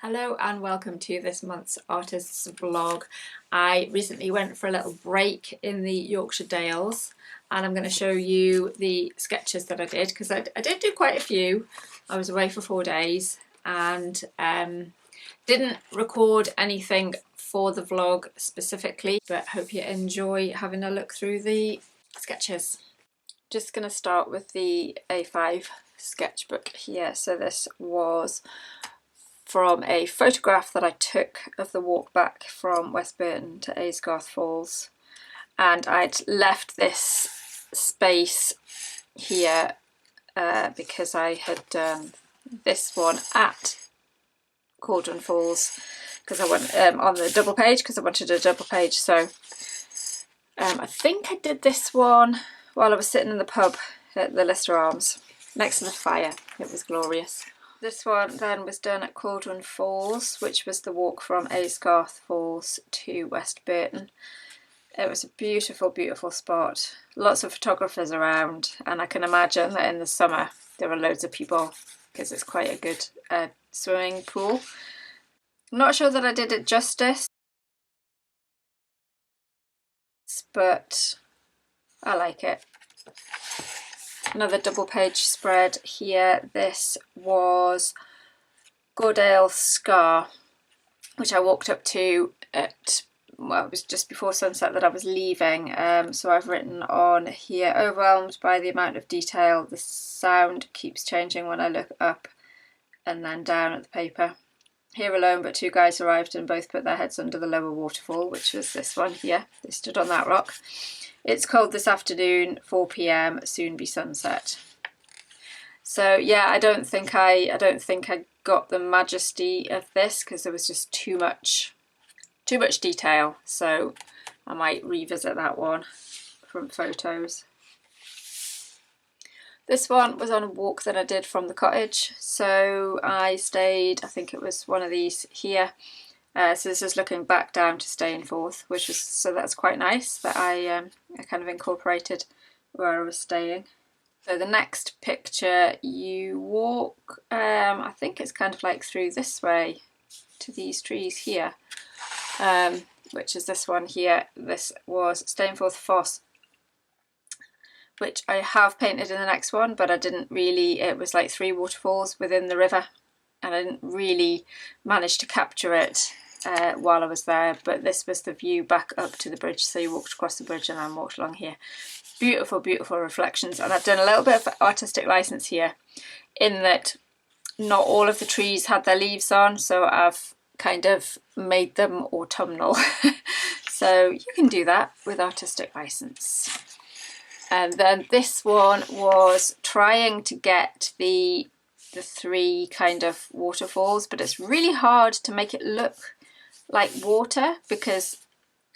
Hello and welcome to this month's artist's vlog. I recently went for a little break in the Yorkshire Dales and I'm going to show you the sketches that I did because I did do quite a few. I was away for 4 days and didn't record anything for the vlog specifically, but hope you enjoy having a look through the sketches. Just going to start with the A5 sketchbook here. So this was from a photograph that I took of the walk back from West Burton to Aysgarth Falls, and I'd left this space here because I had done this one at Cauldron Falls because I went on the double page because I wanted a double page. So I think I did this one while I was sitting in the pub at the Lister Arms next to the fire. It was glorious. This one then was done at Cauldron Falls, which was the walk from Aysgarth Falls to West Burton. It was a beautiful, beautiful spot. Lots of photographers around, and I can imagine that in the summer there are loads of people because it's quite a good swimming pool. I'm not sure that I did it justice, but I like it. Another double page spread here. This was Goredale Scar, which I walked up to at, well, it was just before sunset that I was leaving. So I've written on here, overwhelmed by the amount of detail, the sound keeps changing when I look up and then down at the paper. Here alone, but 2 guys arrived and both put their heads under the lower waterfall, which was this one here. They stood on that rock. It's cold this afternoon, 4 p.m, soon be sunset. So yeah, I don't think I got the majesty of this because there was just too much detail. So I might revisit that one from photos. This one was on a walk that I did from the cottage. So I stayed, I think it was one of these here. So this is looking back down to Stainforth, which was, so that's quite nice that I kind of incorporated where I was staying. So the next picture, you walk, I think it's kind of like through this way to these trees here, which is this one here. This was Stainforth Foss, which I have painted in the next one, but I didn't really, it was like 3 waterfalls within the river and I didn't really manage to capture it while I was there, but this was the view back up to the bridge. So you walked across the bridge and then walked along here. Beautiful, beautiful reflections. And I've done a little bit of artistic license here in that not all of the trees had their leaves on, so I've kind of made them autumnal. So you can do that with artistic license. And then this one was trying to get the 3 kind of waterfalls, but it's really hard to make it look like water because,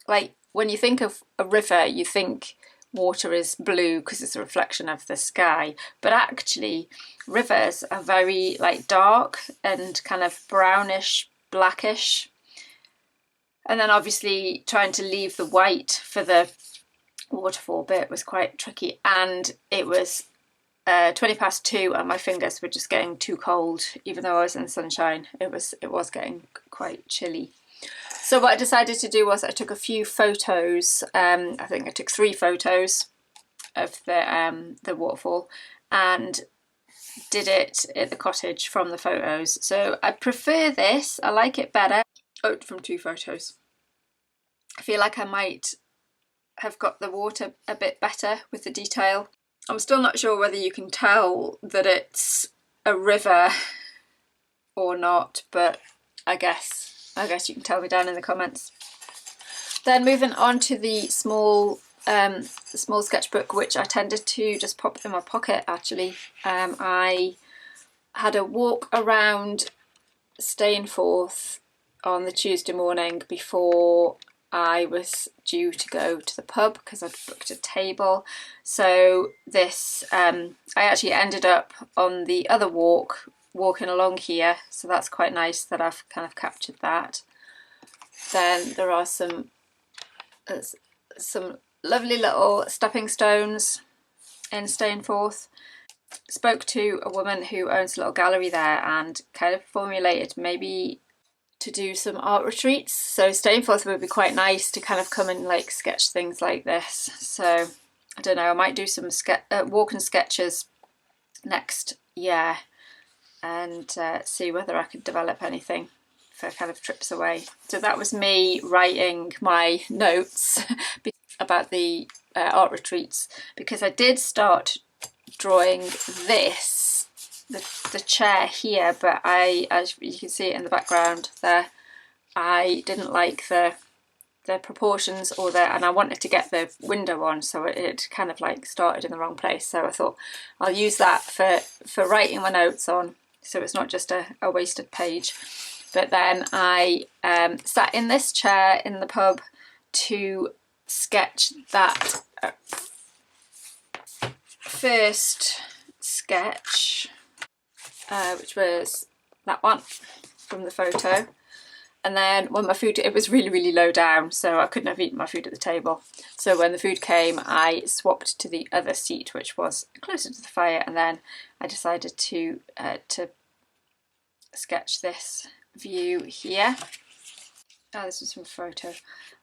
like, when you think of a river you think water is blue because it's a reflection of the sky, but actually rivers are very like dark and kind of brownish, blackish, and then obviously trying to leave the white for the waterfall bit was quite tricky, and it was 20 past 2 and my fingers were just getting too cold. Even though I was in the sunshine, it was getting quite chilly. So what I decided to do was I took a few photos. I think I took 3 photos of the waterfall and did it at the cottage from the photos. So I prefer this, I like it better. Oh, from 2 photos. I feel like I might have got the water a bit better with the detail. I'm still not sure whether you can tell that it's a river or not, but I guess you can tell me down in the comments. Then moving on to the small sketchbook, which I tended to just pop in my pocket actually. I had a walk around Stainforth on the Tuesday morning before I was due to go to the pub because I'd booked a table. So this, I actually ended up on the other walk, walking along here. So that's quite nice that I've kind of captured that. Then there are some lovely little stepping stones in Stainforth. Spoke to a woman who owns a little gallery there and kind of formulated maybe to do some art retreats, so staying forth would be quite nice to kind of come and like sketch things like this. So I don't know, I might do some walk and sketches next year and see whether I could develop anything for kind of trips away. So that was me writing my notes about the art retreats, because I did start drawing this, the chair here, but as you can see it in the background there, I didn't like the proportions and I wanted to get the window on, so it kind of like started in the wrong place. So I thought I'll use that for writing my notes on, so it's not just a wasted page. But then I sat in this chair in the pub to sketch that first sketch, which was that one from the photo. And then when my food, it was really low down, so I couldn't have eaten my food at the table. So when the food came, I swapped to the other seat, which was closer to the fire, and then I decided to sketch this view here. Oh, this was from a photo.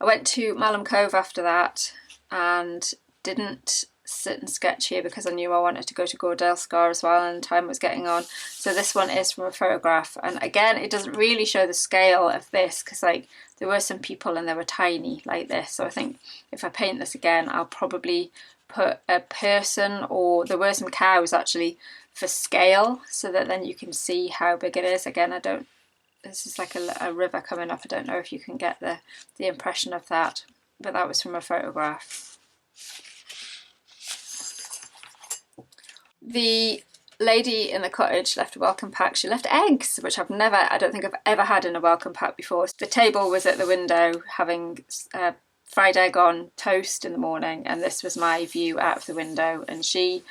I went to Malham Cove after that and didn't sit and sketch here because I knew I wanted to go to Gordale Scar as well, and time was getting on. So this one is from a photograph, and again it doesn't really show the scale of this because like there were some people and they were tiny like this. So I think if I paint this again I'll probably put a person, or there were some cows actually, for scale, so that then you can see how big it is. Again, this is like a river coming up. I don't know if you can get the impression of that, but that was from a photograph. The lady in the cottage left a welcome pack. She left eggs, which I don't think I've ever had in a welcome pack before. The table was at the window having fried egg on toast in the morning, and this was my view out of the window. And she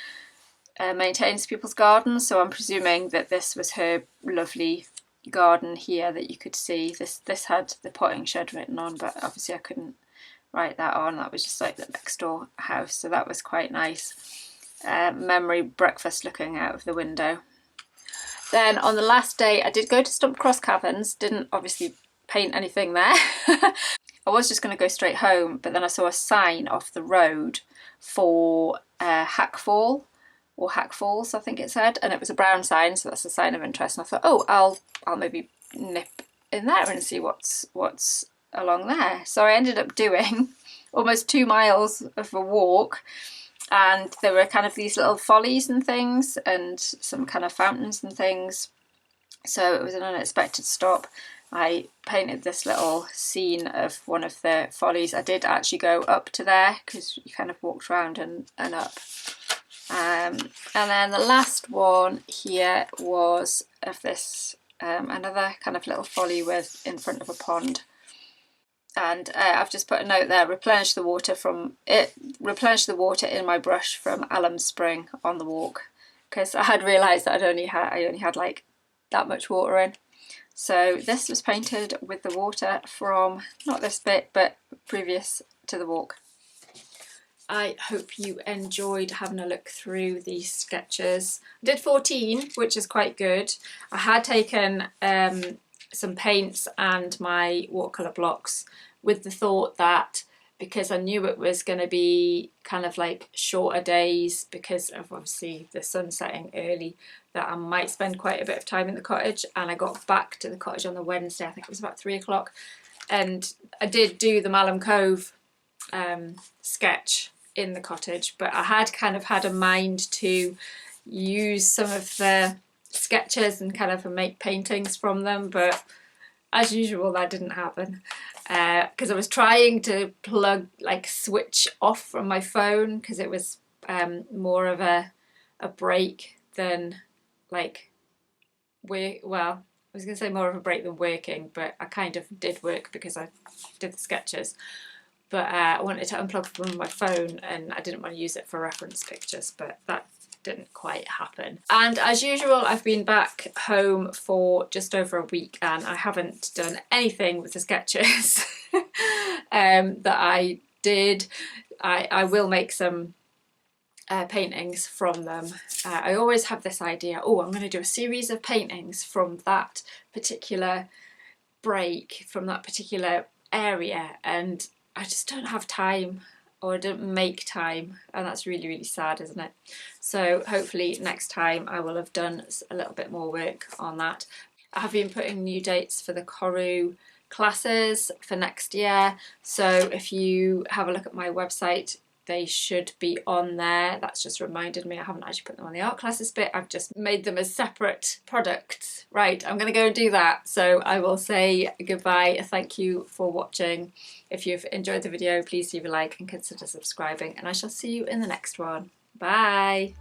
maintains people's gardens, so I'm presuming that this was her lovely garden here that you could see. This had the potting shed written on, but obviously I couldn't write that on. That was just like the next door house, so that was quite nice. Memory breakfast looking out of the window. Then on the last day I did go to Stump Cross Caverns, didn't obviously paint anything there. I was just going to go straight home, but then I saw a sign off the road for Hackfall, or Hackfalls I think it said, and it was a brown sign, so that's a sign of interest, and I thought, oh, I'll maybe nip in there and see what's along there. So I ended up doing almost 2 miles of a walk, and there were kind of these little follies and things and some kind of fountains and things, so it was an unexpected stop. I painted this little scene of one of the follies. I did actually go up to there because you kind of walked around and up. And then the last one here was of this another kind of little folly with in front of a pond. And I've just put a note there: replenish the water in my brush from Alum Spring on the walk, because I had realised that I only had like that much water in. So this was painted with the water from not this bit but previous to the walk. I hope you enjoyed having a look through these sketches. I did 14, which is quite good. I had taken some paints and my watercolour blocks with the thought that, because I knew it was going to be kind of like shorter days because of obviously the sun setting early, that I might spend quite a bit of time in the cottage. And I got back to the cottage on the Wednesday, I think it was about 3 o'clock, and I did do the Malham Cove sketch in the cottage, but I had kind of had a mind to use some of the sketches and kind of make paintings from them, but as usual that didn't happen because I was trying to switch off from my phone, because it was more of a break than like I was going to say more of a break than working, but I kind of did work because I did the sketches. But I wanted to unplug from my phone and I didn't want to use it for reference pictures, but that didn't quite happen. And as usual, I've been back home for just over a week and I haven't done anything with the sketches that I did. I will make some paintings from them. I always have this idea, oh, I'm going to do a series of paintings from that particular break from that particular area, and I just don't have time, or I don't make time, and that's really, really sad, isn't it? So hopefully next time I will have done a little bit more work on that. I have been putting new dates for the Koru classes for next year, so if you have a look at my website, they should be on there. That's just reminded me I haven't actually put them on the art classes bit. I've just made them as separate products. Right, I'm going to go and do that. So I will say goodbye. Thank you for watching. If you've enjoyed the video, please leave a like and consider subscribing, and I shall see you in the next one. Bye.